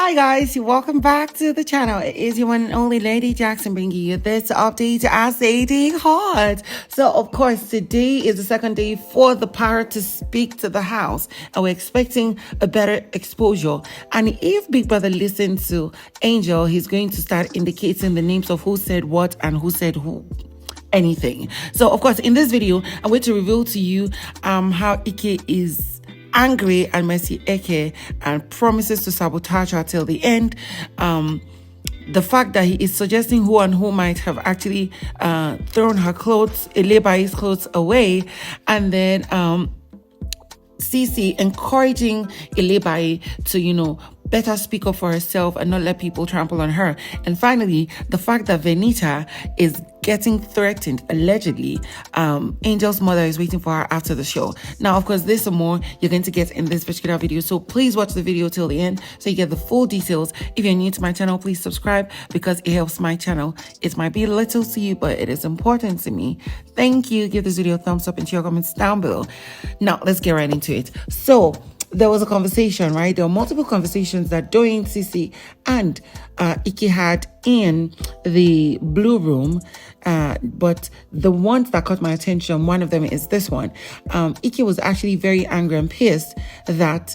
Hi guys, welcome back to the channel. It is your one and only Lady Jackson bringing you this update as they hot. So of course today is the second day for the pirate to speak to the house, and we're expecting a better exposure. And if Big Brother listens to Angel, he's going to start indicating the names of who said what and who said who anything. So of course in this video I'm going to reveal to you how Ike is angry at Mercy Eke and promises to sabotage her till the end. The fact that he is suggesting who and who might have actually thrown her clothes, Ilebaye's clothes away, and then CeeC encouraging Ilebaye to, better speak up for herself and not let people trample on her. And finally, the fact that Venita is getting threatened, allegedly. Angel's mother is waiting for her after the show. Now, of course, there's some more you're going to get in this particular video, so please watch the video till the end so you get the full details. If you're new to my channel, please subscribe because it helps my channel. It might be little to you, but it is important to me. Thank you. Give this video a thumbs up and share your comments down below. Now, let's get right into it. So, there was a conversation, right? There were multiple conversations that Doyin, CeeC, and Ike had in the blue room. But the ones that caught my attention, one of them is this one. Ike was actually very angry and pissed that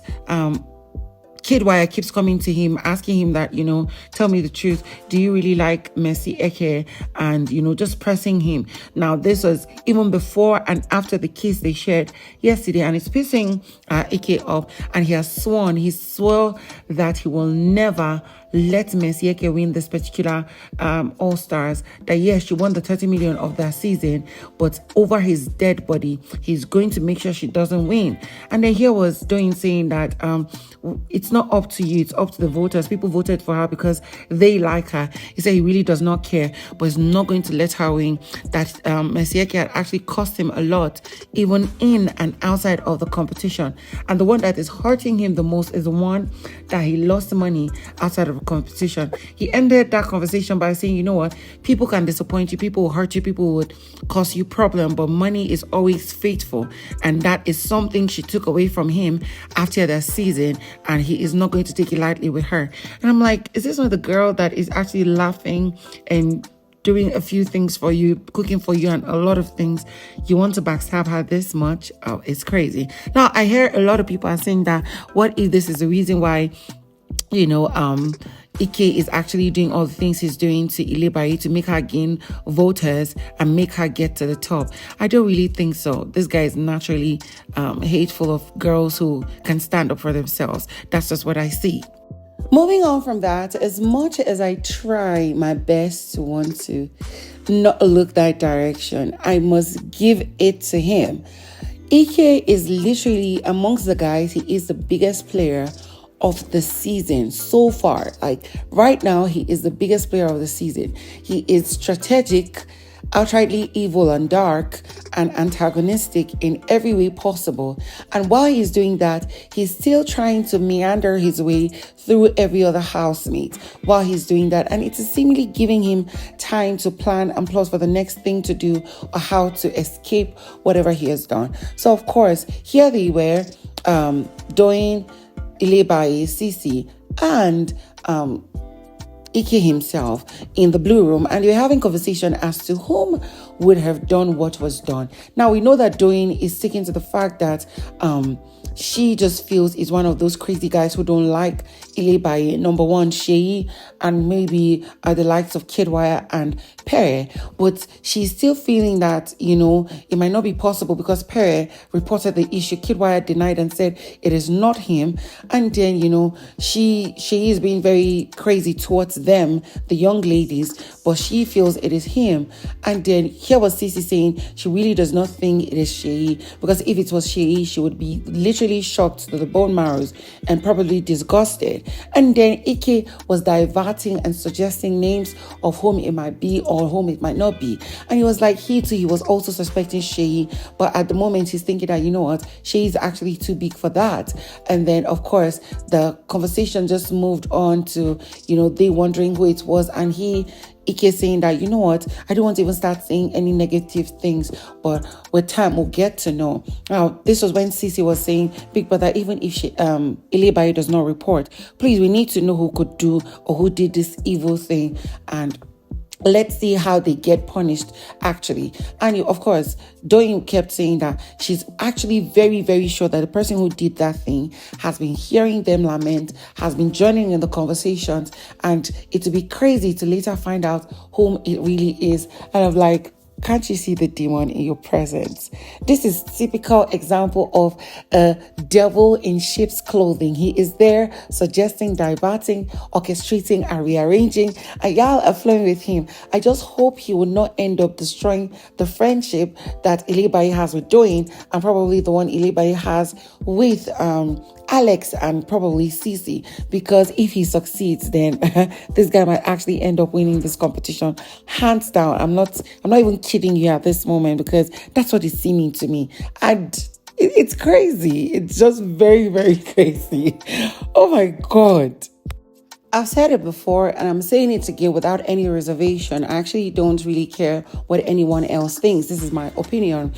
Kidwire keeps coming to him, asking him that, tell me the truth. Do you really like Mercy Eke? And, just pressing him. Now, this was even before and after the kiss they shared yesterday. And it's pissing Ike up. And he swore that he will never let Mercy Eke win this particular All-Stars. That yes, she won the 30 million of that season, but over his dead body, he's going to make sure she doesn't win. And then here was Doyin saying that it's not up to you, it's up to the voters. People voted for her because they like her. He said he really does not care, but he's not going to let her win. That Mercy Eke had actually cost him a lot, even in and outside of the competition. And the one that is hurting him the most is the one that he lost money outside of competition. He ended that conversation by saying, you know what, people can disappoint you, people will hurt you, people would cause you problem, but money is always faithful. And that is something she took away from him after that season, and he is not going to take it lightly with her. And I'm like, is this not the girl that is actually laughing and doing a few things for you, cooking for you, and a lot of things? You want to backstab her this much? Oh, it's crazy. Now, I hear a lot of people are saying that what if this is the reason why Ike is actually doing all the things he's doing to Ilebaye to make her gain voters and make her get to the top? I don't really think so. This guy is naturally hateful of girls who can stand up for themselves. That's just what I see. Moving on from that, as much as I try my best to want to not look that direction, I must give it to him. Ike is literally, amongst the guys, he is the biggest player of the season so far. Like right now, he is the biggest player of the season. He is strategic, outrightly evil and dark, and antagonistic in every way possible. And while he's doing that, he's still trying to meander his way through every other housemate while he's doing that. And it is seemingly giving him time to plan and plot for the next thing to do or how to escape whatever he has done. So of course, here they were doing Ilebaye, CeeC, and Ike himself in the blue room, and they're having conversation as to whom would have done what was done. Now, we know that Doyin is sticking to the fact that she just feels is one of those crazy guys who don't like Ilebaye. Number one, Seyi, and maybe the likes of Kidwire and Pere. But she's still feeling that, it might not be possible because Pere reported the issue. Kidwire denied and said it is not him. And then, she is being very crazy towards them, the young ladies, but she feels it is him. And then here was CeeC saying she really does not think it is Seyi, because if it was Seyi, she would be literally shocked to the bone marrows and probably disgusted. And then Ike was diverting and suggesting names of whom it might be or whom it might not be. And he was like, he was also suspecting Seyi, but at the moment he's thinking that, Seyi is actually too big for that. And then of course the conversation just moved on to, they wondering who it was, and he Ike saying that, you know what, I don't want to even start saying any negative things, but with time we'll get to know. Now, this was when CeeC was saying, Big Brother, even if Ilebaye does not report, please, we need to know who could do or who did this evil thing, and let's see how they get punished, actually. And of course, Doyin kept saying that she's actually very, very sure that the person who did that thing has been hearing them lament, has been joining in the conversations, and it would be crazy to later find out whom it really is. And I'm like, can't you see the demon in your presence? This is typical example of a devil in sheep's clothing. He is there suggesting, diverting, orchestrating, and rearranging, and y'all are flowing with him. I just hope he will not end up destroying the friendship that Ilebaye has with Doyin, and probably the one Ilebaye has with Alex and probably CeeC, because if he succeeds, then this guy might actually end up winning this competition hands down. I'm not even kidding you at this moment, because that's what it's seeming to me. And it's crazy. It's just very, very crazy. Oh my God. I've said it before, and I'm saying it again without any reservation. I actually don't really care what anyone else thinks. This is my opinion.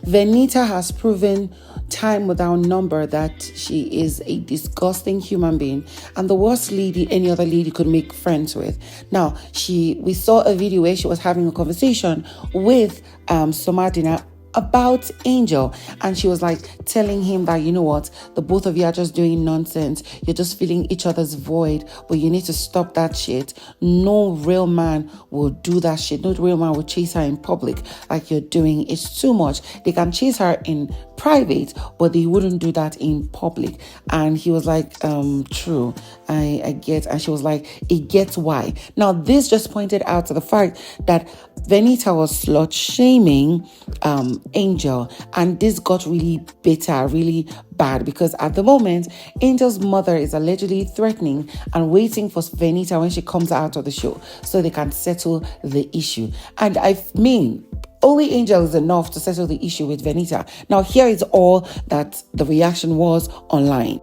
Venita has proven time without number that she is a disgusting human being and the worst lady any other lady could make friends with. Now, we saw a video where she was having a conversation with Somadina about Angel, and she was like telling him that, you know what, the both of you are just doing nonsense, you're just filling each other's void, but you need to stop that shit. No real man will do that shit. No real man will chase her in public like you're doing. It's too much. They can chase her in private, but they wouldn't do that in public. And he was like, true, I get. And she was like, it gets why. Now, this just pointed out to the fact that Venita was slut shaming Angel, and this got really bitter, really bad, because at the moment Angel's mother is allegedly threatening and waiting for Venita when she comes out of the show so they can settle the issue. And I mean, only Angel is enough to settle the issue with Venita. Now, here is all that the reaction was online.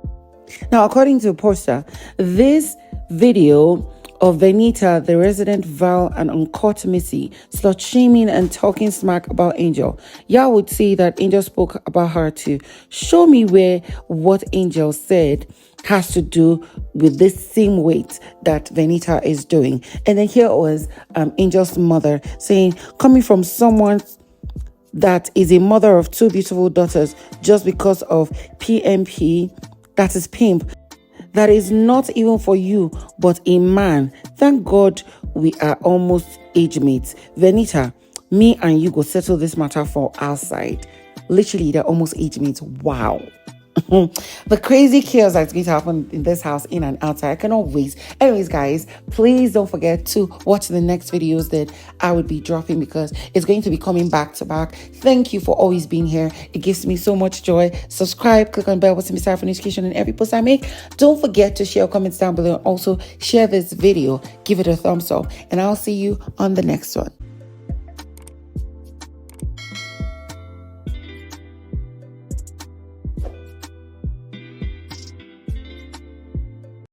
Now, according to the poster, this video of Venita, the resident Val and uncut Missy, slut shaming and talking smack about Angel. Y'all would see that Angel spoke about her too. Show me where what Angel said has to do with this same weight that Venita is doing. And then here was Angel's mother saying, coming from someone that is a mother of two beautiful daughters just because of PMP, that is pimp, that is not even for you, but a man. Thank God we are almost age mates. Venita, me and you go settle this matter for our side. Literally, they're almost age mates. Wow. The crazy chaos that's going to happen in this house, in and outside. I cannot wait. Anyways, guys, please don't forget to watch the next videos that I would be dropping, because it's going to be coming back to back. Thank you for always being here. It gives me so much joy. Subscribe, click on the bell button to start for notification on every post I make. Don't forget to share comments down below. Also, share this video. Give it a thumbs up. And I'll see you on the next one.